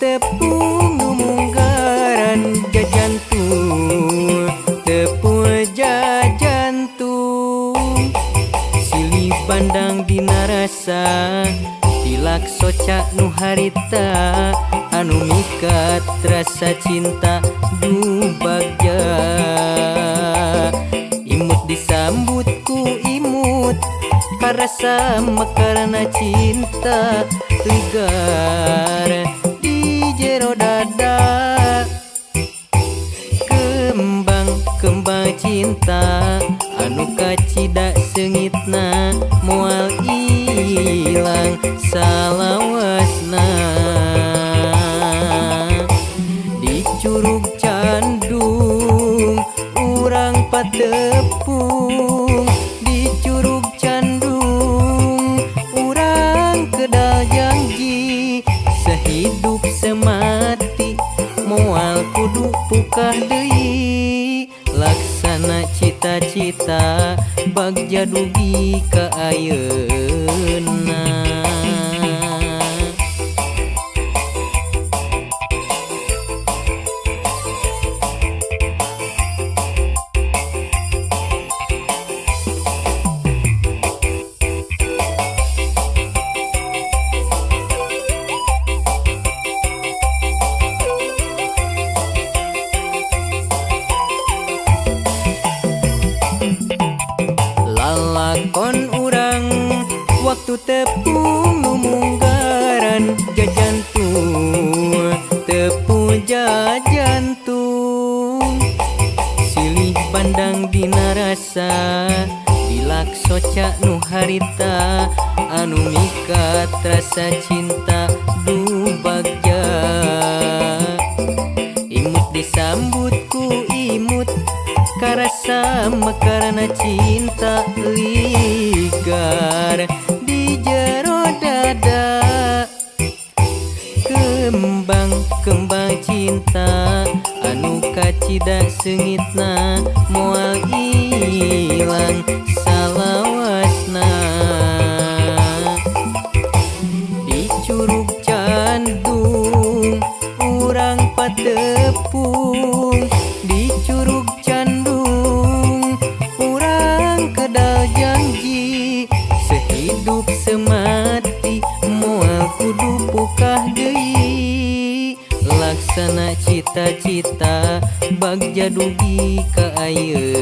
tepung munggaran jajantung, tepung jajantung. Silih pandang dina rasa, tilak soca nu harita, anu mikat rasa cinta du bagja. Imut disambut ku imut, karasa makarna cinta ligar di jero dada. Kembang cinta anu kacida seungitna moal ilang salawasna. Di curug candung urang patepung, di curug candung urang kedal janji, sehidup semati moal kudu pukah deui. Laksana cita-cita bagja dugi ka ayeuna. Lalakon urang waktu tepung munggaran jajantung, tepung jajantung. Silih pandang dina rasa, dilak soca nu harita, anu mikat rasa cinta du bagja. Imut disambut ku imut, karasa makarna cinta ligar di jero dada. Kembang cinta anu kacida seungitna moal ilang salawasna. Di curug candung urang patepung, di curug candung urang kedal janji, sehidup semati moal kudu pukah deui. Laksana cita-cita bagja dugi ka ayeuna.